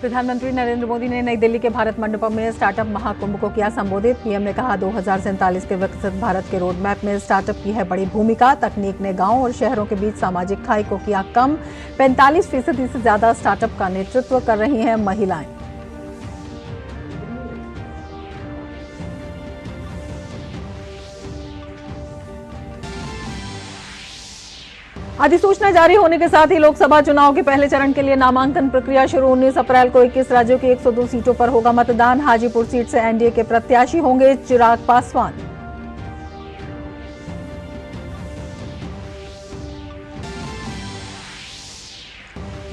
प्रधानमंत्री नरेंद्र मोदी ने नई दिल्ली के भारत मंडपम में स्टार्टअप महाकुंभ को किया संबोधित। पीएम ने कहा 2047 के विकसित भारत के रोड मैप में स्टार्टअप की है बड़ी भूमिका। तकनीक ने गांव और शहरों के बीच सामाजिक खाई को किया कम। 45% से ज्यादा स्टार्टअप का नेतृत्व कर रही हैं महिलाएं। अधिसूचना जारी होने के साथ ही लोकसभा चुनाव के पहले चरण के लिए नामांकन प्रक्रिया शुरू। 19 अप्रैल को 21 राज्यों की 102 सीटों पर होगा मतदान। हाजीपुर सीट से एनडीए के प्रत्याशी होंगे चिराग पासवान।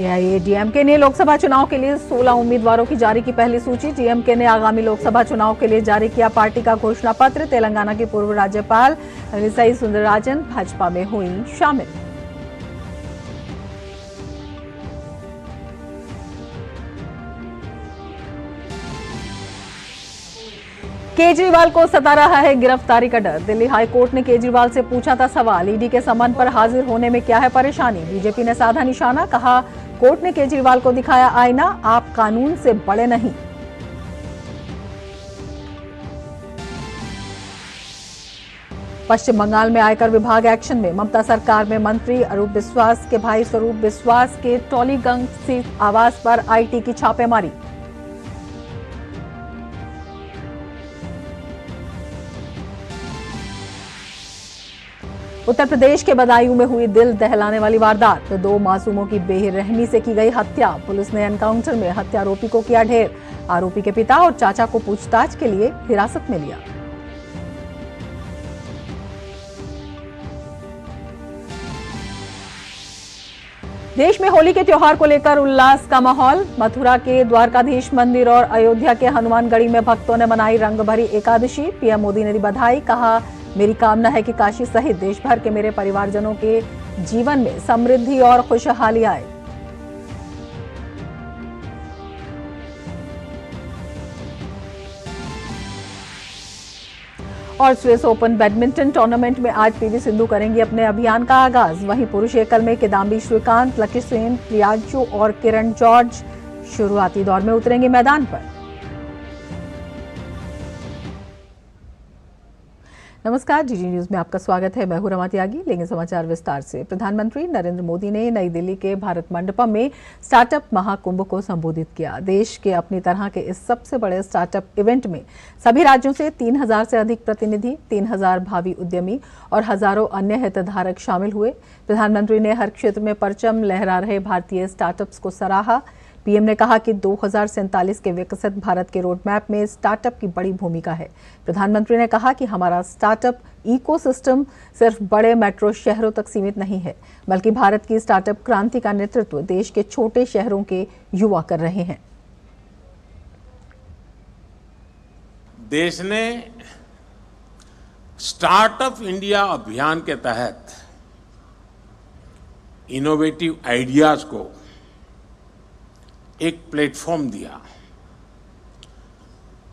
एआईएडीएमके ने लोकसभा चुनाव के लिए 16 उम्मीदवारों की जारी की पहली सूची। डीएमके ने आगामी लोकसभा चुनाव के लिए जारी किया पार्टी का घोषणा पत्र। तेलंगाना की पूर्व राज्यपाल तमिलिसाई सुंदरराजन भाजपा में हुई शामिल। केजरीवाल को सता रहा है गिरफ्तारी का डर। दिल्ली हाईकोर्ट ने केजरीवाल से पूछा था सवाल, ईडी के समन पर हाजिर होने में क्या है परेशानी। बीजेपी ने साधा निशाना, कहा कोर्ट ने केजरीवाल को दिखाया आईना, आप कानून से बड़े नहीं। पश्चिम बंगाल में आयकर विभाग एक्शन में। ममता सरकार में मंत्री अरूप विश्वास के भाई स्वरूप विश्वास के टॉलीगंज स्थित आवास पर आईटी की छापेमारी। उत्तर प्रदेश के बदायूं में हुई दिल दहलाने वाली वारदात। 2 मासूमों की बेरहमी से की गई हत्या। पुलिस ने एनकाउंटर में हत्यारोपी को किया ढेर। आरोपी के पिता और चाचा को पूछताछ के लिए हिरासत में लिया। देश में होली के त्योहार को लेकर उल्लास का माहौल। मथुरा के द्वारकाधीश मंदिर और अयोध्या के हनुमानगढ़ी में भक्तों ने मनाई रंगभरी एकादशी। पीएम मोदी ने दी बधाई, कहा मेरी कामना है कि काशी सहित देश भर के मेरे परिवारजनों के जीवन में समृद्धि और खुशहाली आए। और स्विस ओपन बैडमिंटन टूर्नामेंट में आज पीवी सिंधु करेंगी अपने अभियान का आगाज। वहीं पुरुष एकल में किदाम्बी श्रीकांत, लकी सेन, प्रियांशु और किरण जॉर्ज शुरुआती दौर में उतरेंगे मैदान पर। नमस्कार, डीडी न्यूज में आपका स्वागत है। मैं हूं रमा त्यागी। लेंगे समाचार विस्तार से। प्रधानमंत्री नरेंद्र मोदी ने नई दिल्ली के भारत मंडपम में स्टार्टअप महाकुंभ को संबोधित किया। देश के अपनी तरह के इस सबसे बड़े स्टार्टअप इवेंट में सभी राज्यों से 3000 से अधिक प्रतिनिधि, 3000 भावी उद्यमी और हजारों अन्य हितधारक शामिल हुए। प्रधानमंत्री ने हर क्षेत्र में परचम लहरा रहे भारतीय स्टार्टअप्स को सराहा। पीएम ने कहा कि 2047 के विकसित भारत के रोड मैप में स्टार्टअप की बड़ी भूमिका है। प्रधानमंत्री ने कहा कि हमारा स्टार्टअप इकोसिस्टम सिर्फ बड़े मेट्रो शहरों तक सीमित नहीं है, बल्कि भारत की स्टार्टअप क्रांति का नेतृत्व देश के छोटे शहरों के युवा कर रहे हैं। देश ने स्टार्टअप इंडिया अभियान के तहत इनोवेटिव आइडियाज को एक प्लेटफॉर्म दिया,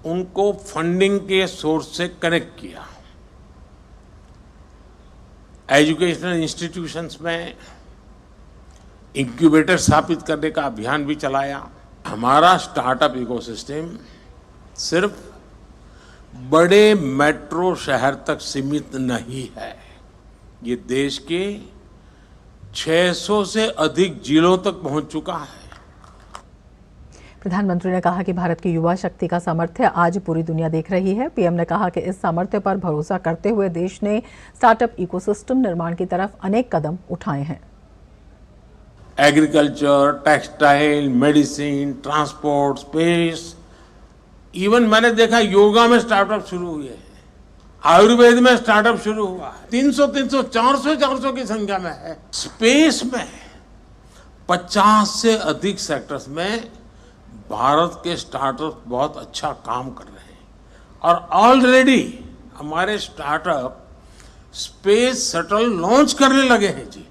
उनको फंडिंग के सोर्स से कनेक्ट किया। एजुकेशनल इंस्टीट्यूशंस में इंक्यूबेटर स्थापित करने का अभियान भी चलाया। हमारा स्टार्टअप इकोसिस्टम सिर्फ बड़े मेट्रो शहर तक सीमित नहीं है, ये देश के 600 से अधिक जिलों तक पहुंच चुका है। प्रधानमंत्री ने कहा कि भारत की युवा शक्ति का सामर्थ्य आज पूरी दुनिया देख रही है। पीएम ने कहा कि इस सामर्थ्य पर भरोसा करते हुए देश ने स्टार्टअप इकोसिस्टम निर्माण की तरफ अनेक कदम उठाए हैं। Agriculture, textile, medicine, transport, space, even मैंने देखा योगा में स्टार्टअप शुरू हुए हैं, आयुर्वेद में स्टार्टअप शुरू हुआ है। 300, 400 की संख्या में है। स्पेस में 50 से अधिक सेक्टर्स में भारत के स्टार्टअप बहुत अच्छा काम कर रहे हैं और ऑलरेडी हमारे स्टार्टअप स्पेस शटल लॉन्च करने लगे हैं जी।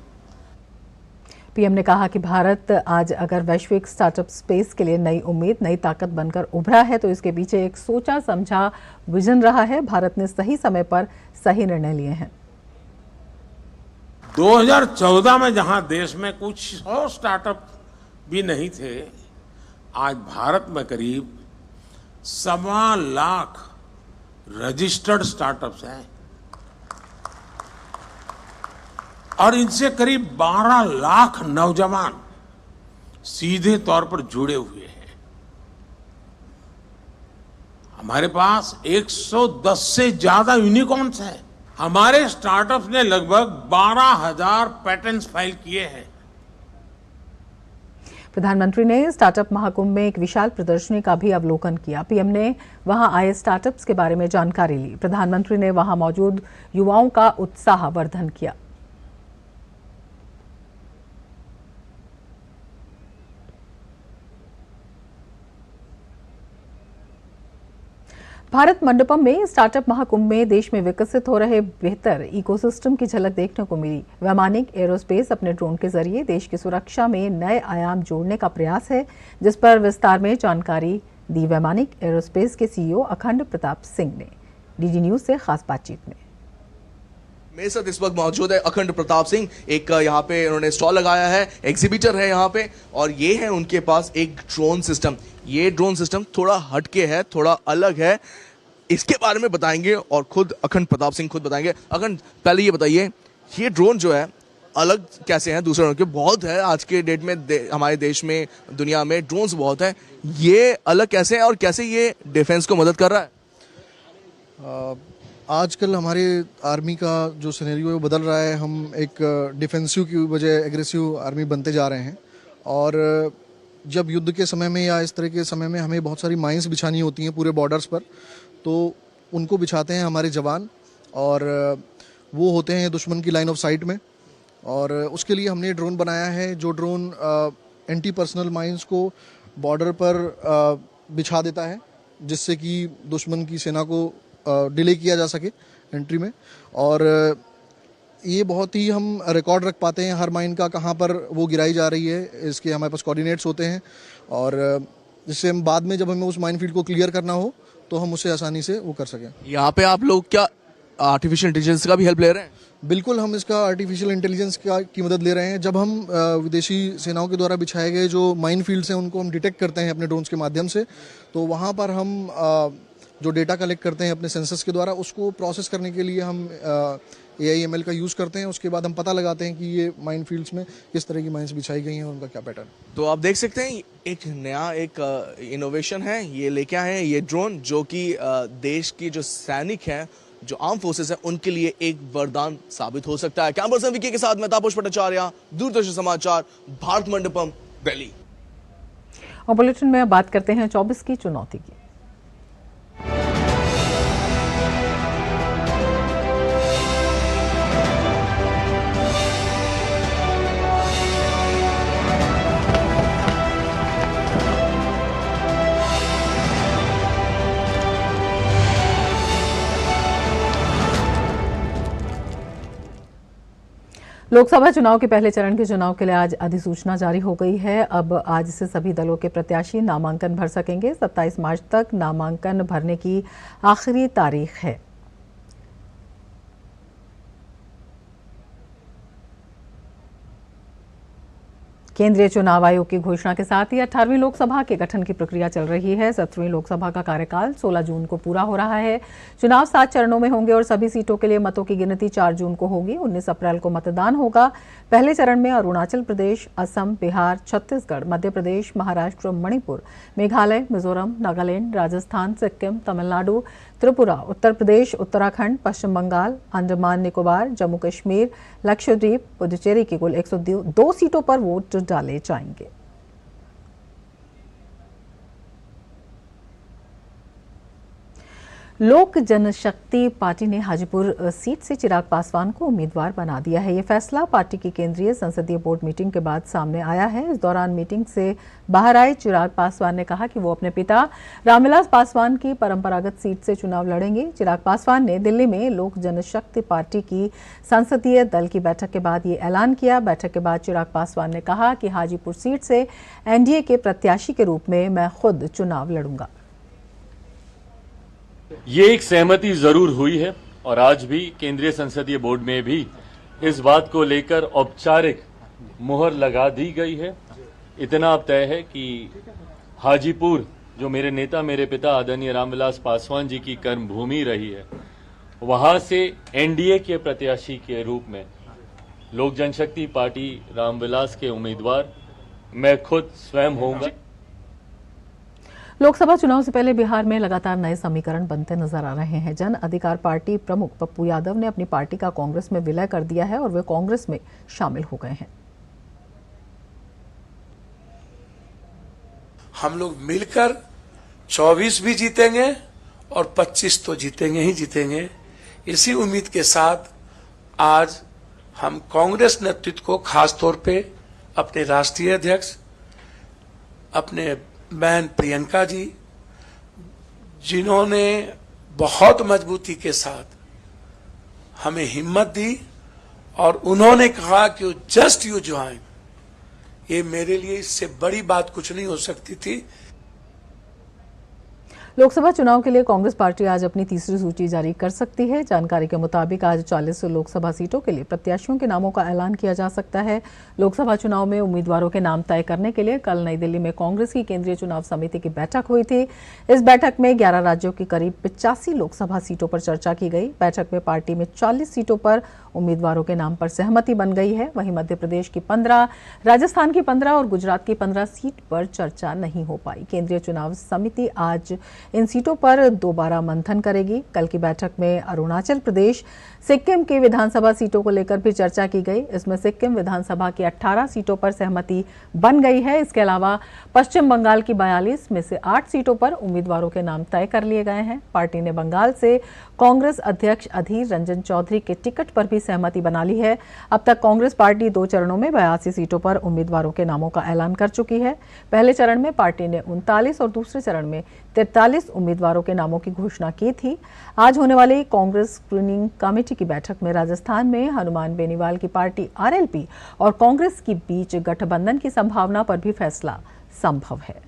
पीएम ने कहा कि भारत आज अगर वैश्विक स्टार्टअप स्पेस के लिए नई उम्मीद, नई ताकत बनकर उभरा है तो इसके पीछे एक सोचा समझा विजन रहा है। भारत ने सही समय पर सही निर्णय लिए हैं। 2014 में जहां देश में कुछ 100 स्टार्टअप भी नहीं थे, आज भारत में करीब 1.25 लाख रजिस्टर्ड स्टार्टअप्स हैं और इनसे करीब 12 लाख नौजवान सीधे तौर पर जुड़े हुए हैं। हमारे पास 110 से ज्यादा यूनिकॉर्न्स हैं। हमारे स्टार्टअप्स ने लगभग 12,000 पैटेंट्स फाइल किए हैं। प्रधानमंत्री ने स्टार्टअप महाकुंभ में एक विशाल प्रदर्शनी का भी अवलोकन किया। पीएम ने वहां आए स्टार्टअप्स के बारे में जानकारी ली। प्रधानमंत्री ने वहां मौजूद युवाओं का उत्साहवर्धन किया। भारत मंडपम में स्टार्टअप महाकुंभ में देश में विकसित हो रहे बेहतर इकोसिस्टम की झलक देखने को मिली। वैमानिक एरोस्पेस अपने ड्रोन के जरिए देश की सुरक्षा में नए आयाम जोड़ने का प्रयास है, जिस पर विस्तार में जानकारी दी वैमानिक एरोस्पेस के सीईओ अखंड प्रताप सिंह ने डीडी न्यूज से खास बातचीत में। मेरे साथ इस वक्त मौजूद है अखंड प्रताप सिंह। एक यहाँ पे उन्होंने स्टॉल लगाया है, एग्जीबिटर है यहाँ पे, और ये है उनके पास एक ड्रोन सिस्टम। ये ड्रोन सिस्टम थोड़ा हटके है, थोड़ा अलग है, इसके बारे में बताएंगे और खुद अखंड प्रताप सिंह खुद बताएंगे। अखंड, पहले ये बताइए, ये ड्रोन जो है अलग कैसे हैं दूसरे ड्रोन के? बहुत है आज के डेट में हमारे देश में, दुनिया में ड्रोन्स बहुत है, ये अलग कैसे है और कैसे ये डिफेंस को मदद कर रहा है? आजकल हमारे आर्मी का जो सिनेरियो है वो बदल रहा है। हम एक डिफेंसिव की बजाय एग्रेसिव आर्मी बनते जा रहे हैं, और जब युद्ध के समय में या इस तरह के समय में हमें बहुत सारी माइंस बिछानी होती हैं पूरे बॉर्डर्स पर, तो उनको बिछाते हैं हमारे जवान, और वो होते हैं दुश्मन की लाइन ऑफ साइट में। और उसके लिए हमने ड्रोन बनाया है, जो ड्रोन एंटी पर्सनल माइंस को बॉर्डर पर बिछा देता है, जिससे कि दुश्मन की सेना को डिले किया जा सके एंट्री में। और ये बहुत ही हम रिकॉर्ड रख पाते हैं हर माइन का, कहाँ पर वो गिराई जा रही है, इसके हमारे पास कोऑर्डिनेट्स होते हैं, और जिससे हम बाद में जब हमें उस माइन फील्ड को क्लियर करना हो तो हम उसे आसानी से वो कर सकें। यहाँ पे आप लोग क्या आर्टिफिशियल इंटेलिजेंस का भी हेल्प ले रहे हैं? बिल्कुल, हम इसका आर्टिफिशियल इंटेलिजेंस की मदद ले रहे हैं। जब हम विदेशी सेनाओं के द्वारा बिछाए गए जो माइन फील्ड्स हैं उनको हम डिटेक्ट करते हैं अपने ड्रोन्स के माध्यम से, तो वहाँ पर हम जो डेटा कलेक्ट करते हैं अपने सेंसर्स के द्वारा, उसको प्रोसेस करने के लिए हम AI/ML का यूज़ करते हैं। उसके बाद हम पता लगाते हैं कि ये माइन फील्ड्स में किस तरह की माइंस बिछाई गई हैं और उनका क्या पैटर्न। तो आप देख सकते हैं एक नया एक इनोवेशन है, ये लेके आए हैं ये ड्रोन, जो कि देश की जो सैनिक हैं, जो आर्म फोर्सेस हैं, उनके लिए एक वरदान साबित हो सकता है। कैमरा पर्सन विकी के साथ मैं तापस भट्टाचार्य, दूरदर्शन समाचार, भारत मंडपम, दिल्ली। और बुलेटिन में बात करते हैं 24 की चुनौती की। लोकसभा चुनाव के पहले चरण के चुनाव के लिए आज अधिसूचना जारी हो गई है। अब आज से सभी दलों के प्रत्याशी नामांकन भर सकेंगे। 27 मार्च तक नामांकन भरने की आखिरी तारीख है। केंद्रीय चुनाव आयोग की घोषणा के साथ ही 18वीं लोकसभा के गठन की प्रक्रिया चल रही है। 17वीं लोकसभा का कार्यकाल 16 जून को पूरा हो रहा है। चुनाव 7 चरणों में होंगे और सभी सीटों के लिए मतों की गिनती 4 जून को होगी। 19 अप्रैल को मतदान होगा। पहले चरण में अरुणाचल प्रदेश, असम, बिहार, छत्तीसगढ़, मध्य प्रदेश, महाराष्ट्र, मणिपुर, मेघालय, मिजोरम, नागालैंड, राजस्थान, सिक्किम, तमिलनाडु, त्रिपुरा, उत्तर प्रदेश, उत्तराखंड, पश्चिम बंगाल, अंडमान निकोबार, जम्मू कश्मीर, लक्षद्वीप, पुदुचेरी की कुल 102 सीटों पर वोट डाले जाएंगे। लोक जनशक्ति पार्टी ने हाजीपुर सीट से चिराग पासवान को उम्मीदवार बना दिया है। ये फैसला पार्टी की केंद्रीय संसदीय बोर्ड मीटिंग के बाद सामने आया है। इस दौरान मीटिंग से बाहर आए चिराग पासवान ने कहा कि वो अपने पिता रामविलास पासवान की परंपरागत सीट से चुनाव लड़ेंगे। चिराग पासवान ने दिल्ली में लोक जनशक्ति पार्टी की संसदीय दल की बैठक के बाद ये ऐलान किया। बैठक के बाद चिराग पासवान ने कहा कि हाजीपुर सीट से एनडीए के प्रत्याशी के रूप में मैं खुद चुनाव लड़ूंगा। ये एक सहमति जरूर हुई है और आज भी केंद्रीय संसदीय बोर्ड में भी इस बात को लेकर औपचारिक मुहर लगा दी गई है। इतना अब तय है कि हाजीपुर जो मेरे नेता मेरे पिता आदरणीय रामविलास पासवान जी की कर्मभूमि रही है, वहां से एनडीए के प्रत्याशी के रूप में लोक जनशक्ति पार्टी रामविलास के उम्मीदवार मैं खुद स्वयं होऊंगा। लोकसभा चुनाव से पहले बिहार में लगातार नए समीकरण बनते नजर आ रहे हैं। जन अधिकार पार्टी प्रमुख पप्पू यादव ने अपनी पार्टी का कांग्रेस में विलय कर दिया है और वे कांग्रेस में शामिल हो गए हैं। हम लोग मिलकर 24 भी जीतेंगे और 25 तो जीतेंगे ही जीतेंगे। इसी उम्मीद के साथ आज हम कांग्रेस नेतृत्व को खास तौर पे अपने राष्ट्रीय अध्यक्ष अपने बहन प्रियंका जी, जिन्होंने बहुत मजबूती के साथ हमें हिम्मत दी और उन्होंने कहा कि जस्ट यू ज्वाइन, ये मेरे लिए इससे बड़ी बात कुछ नहीं हो सकती थी। लोकसभा चुनाव के लिए कांग्रेस पार्टी आज अपनी तीसरी सूची जारी कर सकती है। जानकारी के मुताबिक आज 40 लोकसभा सीटों के लिए प्रत्याशियों के नामों का ऐलान किया जा सकता है। लोकसभा चुनाव में उम्मीदवारों के नाम तय करने के लिए कल नई दिल्ली में कांग्रेस की केंद्रीय चुनाव समिति की बैठक हुई थी। इस बैठक में 11 राज्यों की करीब 85 लोकसभा सीटों पर चर्चा की गई। बैठक में पार्टी में 40 सीटों पर उम्मीदवारों के नाम पर सहमति बन गई है। वहीं मध्य प्रदेश की 15, राजस्थान की 15 और गुजरात की 15 सीट पर चर्चा नहीं हो पाई। केंद्रीय चुनाव समिति आज इन सीटों पर दोबारा मंथन करेगी। कल की बैठक में अरुणाचल प्रदेश, सिक्किम की विधानसभा सीटों को लेकर भी चर्चा की गई। इसमें सिक्किम विधानसभा की 18 सीटों पर सहमति बन गई है। इसके अलावा पश्चिम बंगाल की 42 में से 8 सीटों पर उम्मीदवारों के नाम तय कर लिए गए हैं। पार्टी ने बंगाल से कांग्रेस अध्यक्ष अधीर रंजन चौधरी के टिकट पर भी सहमति बना ली है। अब तक कांग्रेस पार्टी 2 चरणों में 82 सीटों पर उम्मीदवारों के नामों का ऐलान कर चुकी है। पहले चरण में पार्टी ने 39 और दूसरे चरण में 43 उम्मीदवारों के नामों की घोषणा की थी। आज होने वाली कांग्रेस स्क्रीनिंग कमेटी की बैठक में राजस्थान में हनुमान बेनीवाल की पार्टी आरएलपी और कांग्रेस के बीच गठबंधन की संभावना पर भी फैसला संभव है।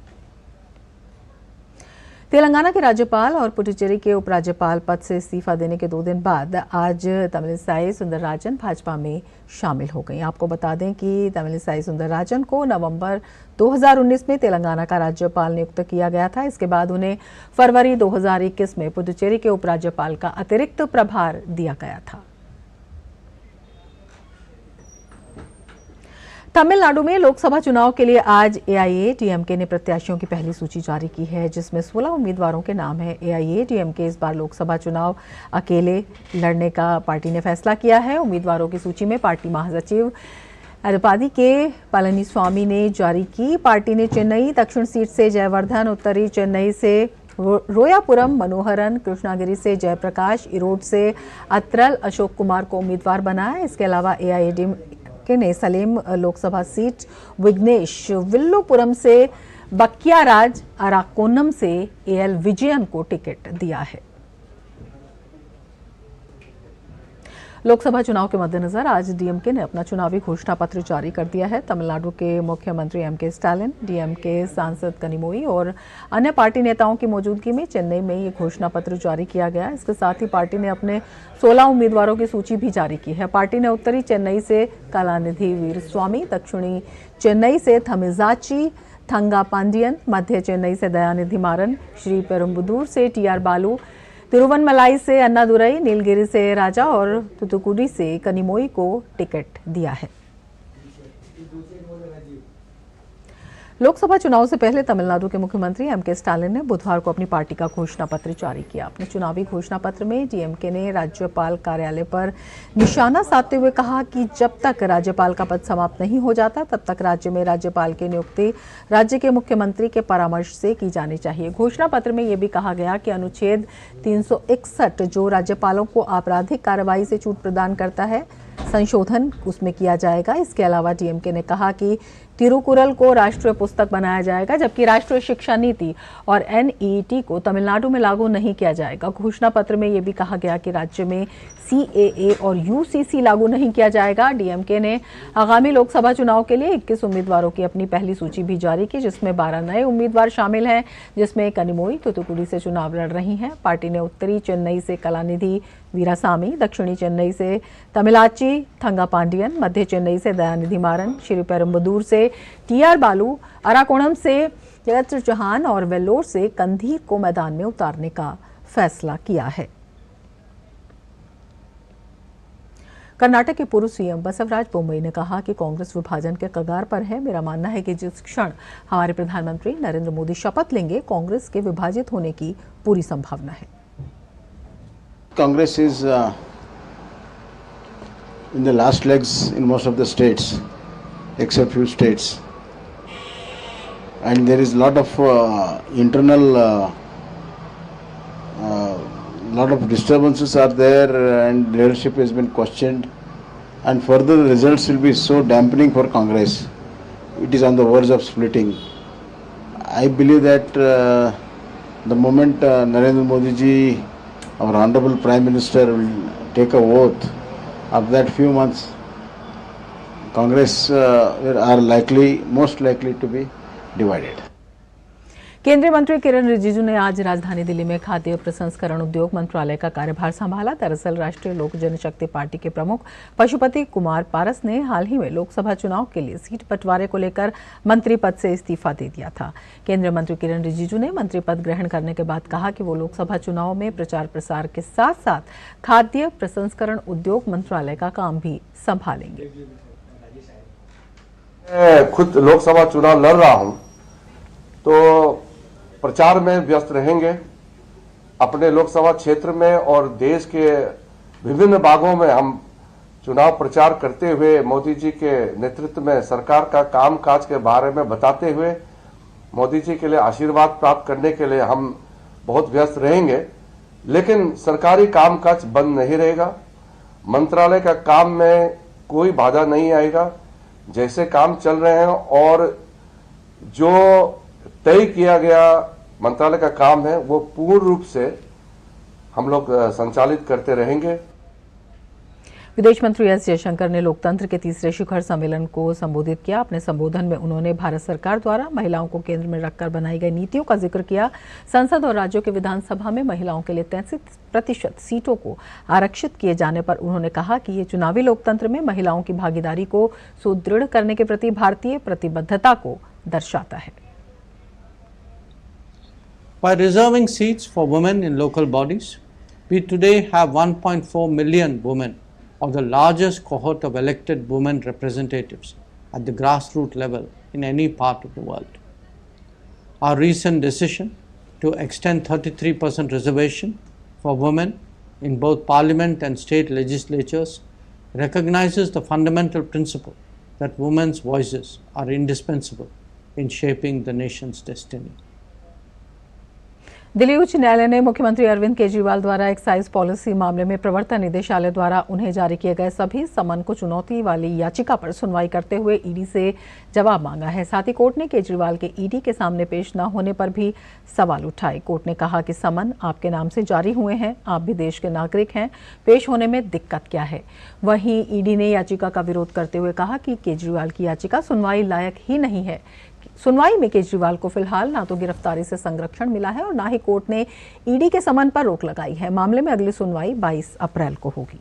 तेलंगाना के राज्यपाल और पुडुचेरी के उपराज्यपाल पद से इस्तीफा देने के 2 दिन बाद आज तमिलिसाई सुंदरराजन भाजपा में शामिल हो गई। आपको बता दें कि तमिलिसाई सुंदरराजन को नवंबर 2019 में तेलंगाना का राज्यपाल नियुक्त किया गया था। इसके बाद उन्हें फरवरी 2021 में पुडुचेरी के उपराज्यपाल का अतिरिक्त प्रभार दिया गया था। तमिलनाडु में लोकसभा चुनाव के लिए आज एआईएडीएमके ने प्रत्याशियों की पहली सूची जारी की है, जिसमें 16 उम्मीदवारों के नाम हैं। एआईएडीएमके इस बार लोकसभा चुनाव अकेले लड़ने का पार्टी ने फैसला किया है। उम्मीदवारों की सूची में पार्टी महासचिव एडपाडी के पलनीस्वामी ने जारी की। पार्टी ने चेन्नई दक्षिण सीट से जयवर्धन, उत्तरी चेन्नई से रोयापुरम मनोहरन, कृष्णागिरी से जयप्रकाश, इरोड से अत्रल अशोक कुमार को उम्मीदवार बनाया। इसके अलावा एआईएडीएमके ने सलेम लोकसभा सीट, विघ्नेश विल्लुपुरम से बक्याराज, अराकोनम से एएल विजयन को टिकट दिया है। लोकसभा चुनाव के मद्देनजर आज डीएमके ने अपना चुनावी घोषणा पत्र जारी कर दिया है। तमिलनाडु के मुख्यमंत्री एमके स्टालिन, डीएमके सांसद कनिमोई और अन्य पार्टी नेताओं की मौजूदगी में चेन्नई में ये घोषणा पत्र जारी किया गया। इसके साथ ही पार्टी ने अपने 16 उम्मीदवारों की सूची भी जारी की है। पार्टी ने उत्तरी चेन्नई से कलानिधि वीरस्वामी, दक्षिणी चेन्नई से थमिजाची थंगापांडियन, मध्य चेन्नई से दयानिधि मारन, श्री पेरुम्बुदूर से टीआर बालू, तिरुवनमलाई से अन्नादुरई, नीलगिरी से राजा और तुतुकुडी से कनिमोई को टिकट दिया है। लोकसभा चुनाव से पहले तमिलनाडु के मुख्यमंत्री एमके स्टालिन ने बुधवार को अपनी पार्टी का घोषणा पत्र जारी किया। अपने चुनावी घोषणा पत्र में डीएमके ने राज्यपाल कार्यालय पर निशाना साधते हुए कहा कि जब तक राज्यपाल का पद समाप्त नहीं हो जाता तब तक राज्य में राज्यपाल की नियुक्ति राज्य के मुख्यमंत्री के परामर्श से की जानी चाहिए। घोषणा पत्र में यह भी कहा गया कि अनुच्छेद 361 जो राज्यपालों को आपराधिक कार्रवाई से छूट प्रदान करता है, संशोधन उसमें किया जाएगा। इसके अलावा डीएमके ने कहा कि तिरुकुरल को राष्ट्रीय पुस्तक बनाया जाएगा, जबकि राष्ट्रीय शिक्षा नीति और एनईटी को तमिलनाडु में लागू नहीं किया जाएगा। घोषणा पत्र में यह भी कहा गया कि राज्य में सीएए और यूसीसी लागू नहीं किया जाएगा। डीएमके ने आगामी लोकसभा चुनाव के लिए 21 उम्मीदवारों की अपनी पहली सूची भी जारी की, जिसमें 12 नए उम्मीदवार शामिल हैं, जिसमें कनिमोई तुतुकुडी से चुनाव लड़ रही हैं। पार्टी ने उत्तरी चेन्नई से कलानिधि वीरासामी, दक्षिणी चेन्नई से तमिलाची थंगापांडियन, मध्य चेन्नई से दयानिधि मारन, श्री पेरुम्बदूर से टीआर बालू, अराकोणम से जगत चौहान और वेल्लोर से कंधीर को मैदान में उतारने का फैसला किया है। कर्नाटक के पूर्व सीएम बसवराज बोम्मई ने कहा कि कांग्रेस विभाजन के कगार पर है। मेरा मानना है कि जिस क्षण हमारे प्रधानमंत्री नरेंद्र मोदी शपथ लेंगे, कांग्रेस के विभाजित होने की पूरी संभावना है। Congress is in the last legs in most of the states, except few states, and there is lot of internal lot of disturbances are there, and leadership has been questioned, and further the results will be so dampening for Congress. It is on the verge of splitting. I believe that the moment Narendra Modi ji, our Honorable Prime Minister, will take a oath, after that few months, Congress are most likely to be divided. केंद्रीय मंत्री किरण रिजिजू ने आज राजधानी दिल्ली में खाद्य प्रसंस्करण उद्योग मंत्रालय का कार्यभार संभाला। दरअसल राष्ट्रीय लोक जनशक्ति पार्टी के प्रमुख पशुपति कुमार पारस ने हाल ही में लोकसभा चुनाव के लिए सीट बंटवारे को लेकर मंत्री पद से इस्तीफा दे दिया था। केंद्रीय मंत्री किरण रिजिजू ने मंत्री पद ग्रहण करने के बाद कहा कि वो लोकसभा चुनाव में प्रचार प्रसार के साथ साथ खाद्य प्रसंस्करण उद्योग मंत्रालय का काम भी संभालेंगे। खुद लोकसभा चुनाव लड़ रहा हूं तो प्रचार में व्यस्त रहेंगे। अपने लोकसभा क्षेत्र में और देश के विभिन्न भागों में हम चुनाव प्रचार करते हुए मोदी जी के नेतृत्व में सरकार का कामकाज के बारे में बताते हुए मोदी जी के लिए आशीर्वाद प्राप्त करने के लिए हम बहुत व्यस्त रहेंगे। लेकिन सरकारी कामकाज बंद नहीं रहेगा। मंत्रालय का काम में कोई बाधा नहीं आएगा। जैसे काम चल रहे हैं और जो तय किया गया मंत्रालय का काम है वो पूर्ण रूप से हम लोग संचालित करते रहेंगे। विदेश मंत्री एस जयशंकर ने लोकतंत्र के तीसरे शिखर सम्मेलन को संबोधित किया। अपने संबोधन में उन्होंने भारत सरकार द्वारा महिलाओं को केंद्र में रखकर बनाई गई नीतियों का जिक्र किया। संसद और राज्यों के विधानसभा में महिलाओं के लिए 33% सीटों को आरक्षित किए जाने पर उन्होंने कहा कि ये चुनावी लोकतंत्र में महिलाओं की भागीदारी को सुदृढ़ करने के प्रति भारतीय प्रतिबद्धता को दर्शाता है। By reserving seats for women in local bodies, we today have 1.4 million women, or the largest cohort of elected women representatives at the grassroots level in any part of the world. Our recent decision to extend 33% reservation for women in both parliament and state legislatures recognizes the fundamental principle that women's voices are indispensable in shaping the nation's destiny. Delhi उच्च न्यायालय ने मुख्यमंत्री अरविंद केजरीवाल द्वारा excise policy मामले में प्रवर्तन निदेशालय द्वारा उन्हें जारी किए गए सभी समन को चुनौती वाली याचिका पर सुनवाई करते हुए ईडी से जवाब मांगा है। साथ ही कोर्ट ने केजरीवाल के ईडी के सामने पेश न होने पर भी सवाल उठाए। कोर्ट ने कहा कि समन आपके नाम से जारी हुए हैं, आप भी देश के नागरिक हैं, पेश होने में दिक्कत क्या है। वहीं ईडी ने याचिका का विरोध करते हुए कहा कि केजरीवाल की याचिका सुनवाई लायक ही नहीं है। सुनवाई में केजरीवाल को फिलहाल ना तो गिरफ्तारी से संरक्षण मिला है और ना ही कोर्ट ने ईडी के समन पर रोक लगाई है। मामले में अगली सुनवाई 22 अप्रैल को होगी।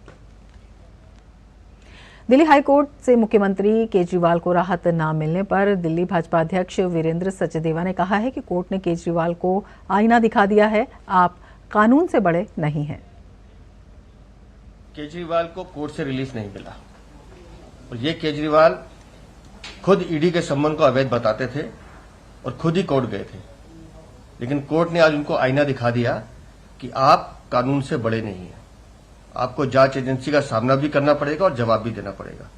दिल्ली हाईकोर्ट से मुख्यमंत्री केजरीवाल को राहत न मिलने पर दिल्ली भाजपा अध्यक्ष वीरेंद्र सचदेवा ने कहा है कि कोर्ट ने केजरीवाल को आईना दिखा दिया है, आप कानून से बड़े नहीं हैं। केजरीवाल को कोर्ट से रिलीफ नहीं मिला और ये केजरीवाल खुद ईडी के सम्मन को अवैध बताते थे और खुद ही कोर्ट गए थे, लेकिन कोर्ट ने आज उनको आईना दिखा दिया कि आप कानून से बड़े नहीं हैं। आपको जांच एजेंसी का सामना भी करना पड़ेगा और जवाब भी देना पड़ेगा।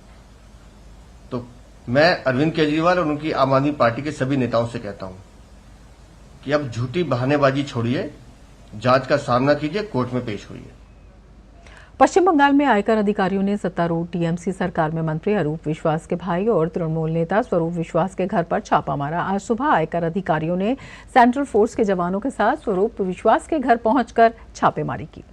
तो मैं अरविंद केजरीवाल और उनकी आम आदमी पार्टी के सभी नेताओं से कहता हूं कि अब झूठी बहानेबाजी छोड़िए, जांच का सामना कीजिए, कोर्ट में पेश होइए। पश्चिम बंगाल में आयकर अधिकारियों ने सत्तारूढ़ टीएमसी सरकार में मंत्री अरूप विश्वास के भाई और तृणमूल नेता स्वरूप विश्वास के घर पर छापा मारा। आज सुबह आयकर अधिकारियों ने सेंट्रल फोर्स के जवानों के साथ स्वरूप विश्वास के घर पहुंचकर छापेमारी की।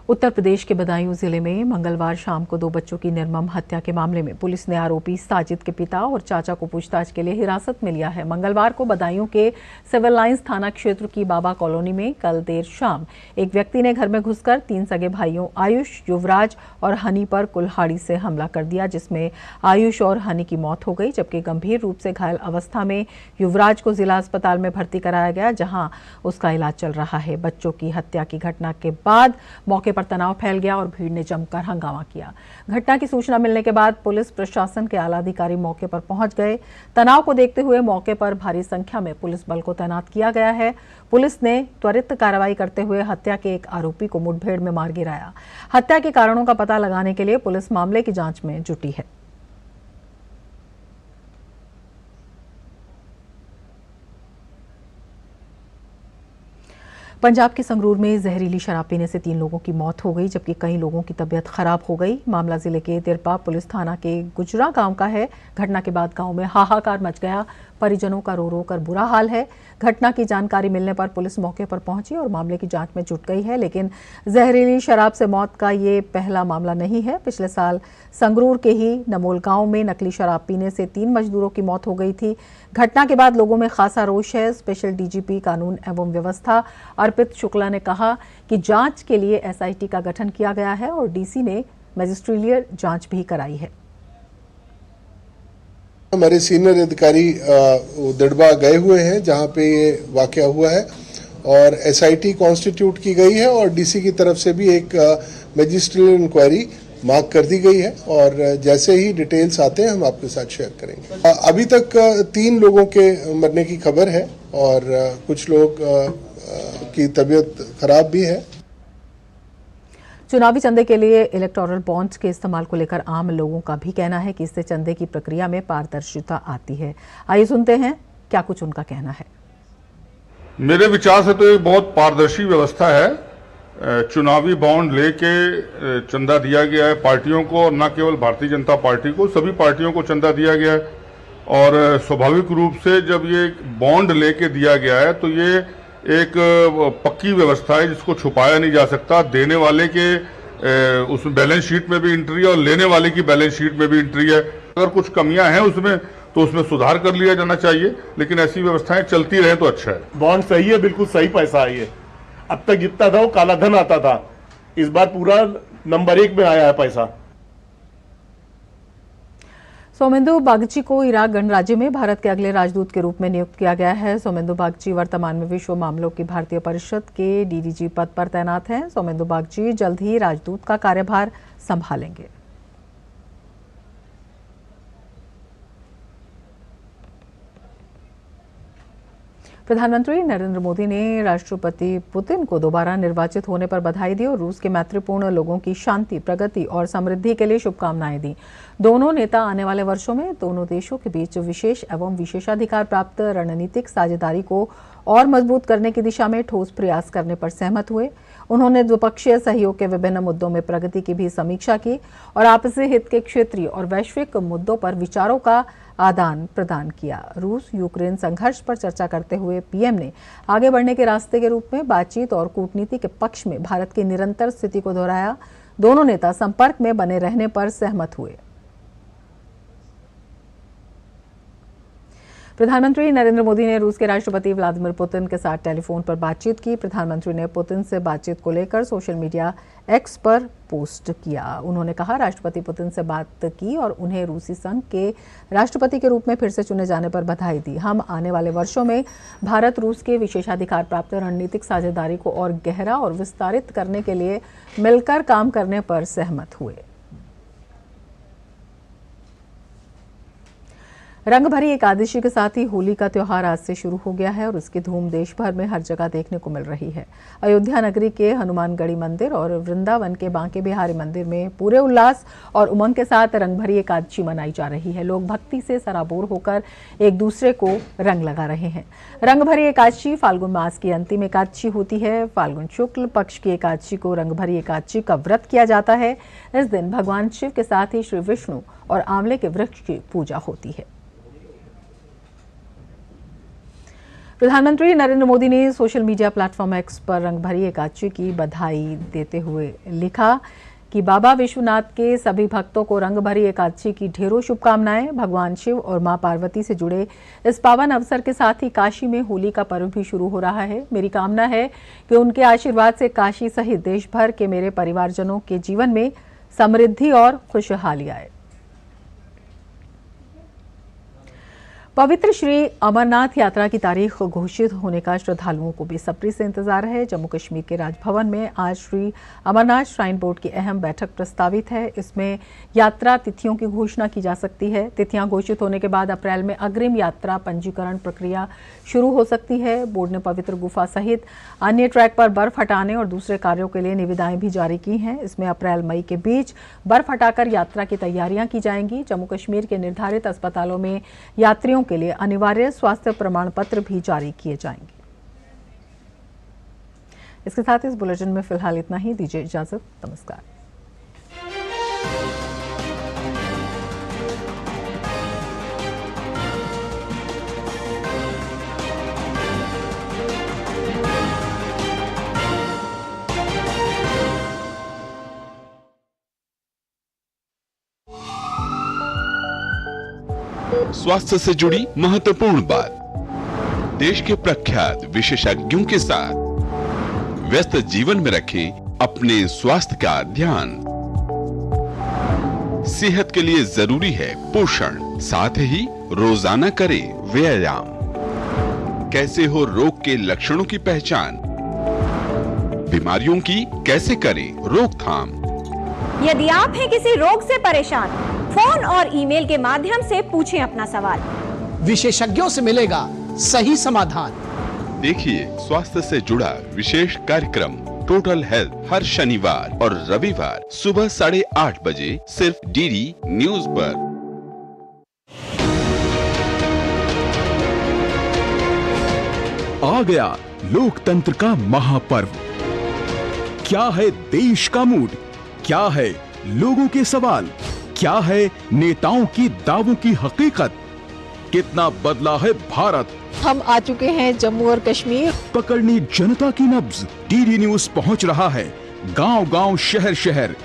उत्तर प्रदेश के बदायूं जिले में मंगलवार शाम को 2 बच्चों की निर्मम हत्या के मामले में पुलिस ने आरोपी साजिद के पिता और चाचा को पूछताछ के लिए हिरासत में लिया है। मंगलवार को बदायूं के सिविल लाइंस थाना क्षेत्र की बाबा कॉलोनी में कल देर शाम एक व्यक्ति ने घर में घुसकर 3 सगे भाइयों आयुष, युवराज और हनी पर कुल्हाड़ी से हमला कर दिया, जिसमें आयुष और हनी की मौत हो गई, जबकि गंभीर रूप से घायल अवस्था में युवराज को जिला अस्पताल में भर्ती कराया गया, जहां उसका इलाज चल रहा है। बच्चों की हत्या की घटना के बाद मौके पर तनाव फैल गया और भीड़ ने जमकर हंगामा किया। घटना की सूचना मिलने के बाद पुलिस प्रशासन के आला अधिकारी मौके पर पहुंच गए। तनाव को देखते हुए मौके पर भारी संख्या में पुलिस बल को तैनात किया गया है। पुलिस ने त्वरित कार्रवाई करते हुए हत्या के एक आरोपी को मुठभेड़ में मार गिराया। हत्या के कारणों का पता लगाने के लिए पुलिस मामले की जांच में जुटी है। पंजाब के संगरूर में जहरीली शराब पीने से 3 लोगों की मौत हो गई, जबकि कई लोगों की तबीयत खराब हो गई। मामला जिले के तिरपा पुलिस थाना के गुजरा गांव का है। घटना के बाद गांव में हाहाकार मच गया। परिजनों का रो रो कर बुरा हाल है। घटना की जानकारी मिलने पर पुलिस मौके पर पहुंची और मामले की जांच में जुट गई है, लेकिन जहरीली शराब से मौत का ये पहला मामला नहीं है। पिछले साल संगरूर के ही नमोल गांव में नकली शराब पीने से 3 मजदूरों की मौत हो गई थी। घटना के बाद लोगों में खासा रोष है। स्पेशल डीजीपी कानून एवं व्यवस्था अर्पित शुक्ला ने कहा कि जांच के लिए एसआईटी का गठन किया गया है और डीसी ने मैजिस्ट्रियल जांच भी कराई है। हमारे सीनियर अधिकारी दड़बा गए हुए हैं जहां पे ये वाकया हुआ है और एसआईटी कॉन्स्टिट्यूट की गई है और डीसी की तरफ से भी एक मैजिस्ट्रियल इंक्वायरी मार्क कर दी गई है और जैसे ही डिटेल्स आते हैं हम आपके साथ शेयर करेंगे। अभी तक 3 लोगों के मरने की खबर है और कुछ लोग की तबीयत खराब भी है। चुनावी चंदे के लिए इलेक्टोरल बॉन्ड्स के इस्तेमाल को लेकर आम लोगों का भी कहना है कि इससे चंदे की प्रक्रिया में पारदर्शिता आती है। आइए सुनते हैं क्या कुछ उनका कहना है। मेरे विचार से तो एक बहुत पारदर्शी व्यवस्था है। चुनावी बॉन्ड लेके चंदा दिया गया है पार्टियों को और न केवल भारतीय जनता पार्टी को, सभी पार्टियों को चंदा दिया गया है और स्वाभाविक रूप से जब ये बॉन्ड लेके दिया गया है तो ये एक पक्की व्यवस्था है जिसको छुपाया नहीं जा सकता। देने वाले के उस बैलेंस शीट में भी एंट्री है और लेने वाले की बैलेंस शीट में भी एंट्री है। अगर कुछ कमियां हैं उसमें तो उसमें सुधार कर लिया जाना चाहिए, लेकिन ऐसी व्यवस्थाएं चलती रहे तो अच्छा है। बॉन्ड सही है, बिल्कुल सही पैसा है ये। अब तक जितना था वो काला धन आता था, इस बार पूरा नंबर 1 में आया है पैसा। सोमेंदु बागची को इराक गणराज्य में भारत के अगले राजदूत के रूप में नियुक्त किया गया है। सोमेंदु बागची वर्तमान में विश्व मामलों की भारतीय परिषद के डीडीजी पद पर तैनात हैं। सोमेंदु बागची जल्द ही राजदूत का कार्यभार संभालेंगे। प्रधानमंत्री नरेंद्र मोदी ने राष्ट्रपति पुतिन को दोबारा निर्वाचित होने पर बधाई दी और रूस के मैत्रीपूर्ण लोगों की शांति, प्रगति और समृद्धि के लिए शुभकामनाएं दी। दोनों नेता आने वाले वर्षों में दोनों देशों के बीच विशेष एवं विशेषाधिकार प्राप्त रणनीतिक साझेदारी को और मजबूत करने की दिशा में ठोस प्रयास करने पर सहमत हुए। उन्होंने द्विपक्षीय सहयोग के विभिन्न मुद्दों में प्रगति की भी समीक्षा की और आपसी हित के क्षेत्रीय और वैश्विक मुद्दों पर विचारों का आदान प्रदान किया। रूस यूक्रेन संघर्ष पर चर्चा करते हुए पीएम ने आगे बढ़ने के रास्ते के रूप में बातचीत और कूटनीति के पक्ष में भारत की निरंतर स्थिति को दोहराया। दोनों नेता संपर्क में बने रहने पर सहमत हुए। प्रधानमंत्री नरेंद्र मोदी ने रूस के राष्ट्रपति व्लादिमीर पुतिन के साथ टेलीफोन पर बातचीत की। प्रधानमंत्री ने पुतिन से बातचीत को लेकर सोशल मीडिया एक्स पर पोस्ट किया। उन्होंने कहा, राष्ट्रपति पुतिन से बात की और उन्हें रूसी संघ के राष्ट्रपति के रूप में फिर से चुने जाने पर बधाई दी। हम आने वाले वर्षों में भारत रूस के विशेषाधिकार प्राप्त रणनीतिक साझेदारी को और गहरा और विस्तारित करने के लिए मिलकर काम करने पर सहमत हुए। रंग भरी एकादशी के साथ ही होली का त्योहार आज से शुरू हो गया है और उसकी धूम देश भर में हर जगह देखने को मिल रही है। अयोध्या नगरी के हनुमानगढ़ी मंदिर और वृंदावन के बांके बिहारी मंदिर में पूरे उल्लास और उमंग के साथ रंग भरी एकादशी मनाई जा रही है। लोग भक्ति से सराबोर होकर एक दूसरे को रंग लगा रहे हैं। रंग भरी एकादशी फाल्गुन मास की अंतिम एकादशी होती है। फाल्गुन शुक्ल पक्ष की एकादशी को रंग भरी एकादशी का व्रत किया जाता है। इस दिन भगवान शिव के साथ ही श्री विष्णु और आंवले के वृक्ष की पूजा होती है। प्रधानमंत्री नरेंद्र मोदी ने सोशल मीडिया प्लेटफॉर्म एक्स पर रंगभरी एकादशी की बधाई देते हुए लिखा कि बाबा विश्वनाथ के सभी भक्तों को रंगभरी एकादशी की ढेरों शुभकामनाएं। भगवान शिव और मां पार्वती से जुड़े इस पावन अवसर के साथ ही काशी में होली का पर्व भी शुरू हो रहा है। मेरी कामना है कि उनके आशीर्वाद से काशी सहित देश भर के मेरे परिवारजनों के जीवन में समृद्धि और खुशहाली आए। पवित्र श्री अमरनाथ यात्रा की तारीख घोषित होने का श्रद्धालुओं को बेसब्री से इंतजार है। जम्मू कश्मीर के राजभवन में आज श्री अमरनाथ श्राइन बोर्ड की अहम बैठक प्रस्तावित है। इसमें यात्रा तिथियों की घोषणा की जा सकती है। तिथियां घोषित होने के बाद अप्रैल में अग्रिम यात्रा पंजीकरण प्रक्रिया शुरू हो सकती है। बोर्ड ने पवित्र गुफा सहित अन्य ट्रैक पर बर्फ हटाने और दूसरे कार्यों के लिए निविदाएं भी जारी की हैं। इसमें अप्रैल मई के बीच बर्फ हटाकर यात्रा की तैयारियां की जाएंगी। जम्मू कश्मीर के निर्धारित अस्पतालों में यात्रियों के लिए अनिवार्य स्वास्थ्य प्रमाण पत्र भी जारी किए जाएंगे। इसके साथ इस बुलेटिन में फिलहाल इतना ही। दीजिए इजाजत। नमस्कार। स्वास्थ्य से जुड़ी महत्वपूर्ण बात। देश के प्रख्यात विशेषज्ञों के साथ व्यस्त जीवन में रखें अपने स्वास्थ्य का ध्यान। सेहत के लिए जरूरी है पोषण, साथ ही रोजाना करें व्यायाम। कैसे हो रोग के लक्षणों की पहचान, बीमारियों की कैसे करें रोकथाम। यदि आप हैं किसी रोग से परेशान, फोन और ईमेल के माध्यम से पूछें अपना सवाल। विशेषज्ञों से मिलेगा सही समाधान। देखिए स्वास्थ्य से जुड़ा विशेष कार्यक्रम टोटल हेल्थ हर शनिवार और रविवार सुबह 8:30 बजे सिर्फ डीडी न्यूज पर। आ गया लोकतंत्र का महापर्व। क्या है देश का मूड, क्या है लोगों के सवाल, क्या है नेताओं की दावों की हकीकत, कितना बदला है भारत। हम आ चुके हैं जम्मू और कश्मीर। पकड़नी जनता की नब्ज। डीडी न्यूज पहुंच रहा है गांव-गांव, शहर-शहर,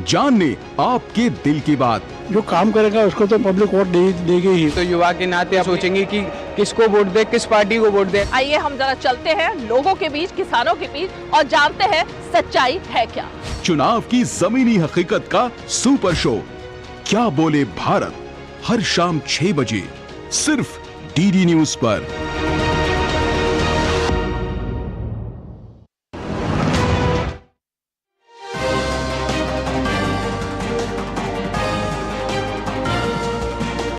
जानने आपके दिल की बात। जो काम करेगा उसको तो पब्लिक वोट देगी ही। तो युवा के नाते आप सोचेंगे कि किसको वोट दे, किस पार्टी को वोट दे। आइए हम जरा चलते हैं लोगों के बीच, किसानों के बीच और जानते हैं सच्चाई है क्या। चुनाव की जमीनी हकीकत का सुपर शो क्या बोले भारत, हर शाम 6 बजे सिर्फ डीडी न्यूज पर।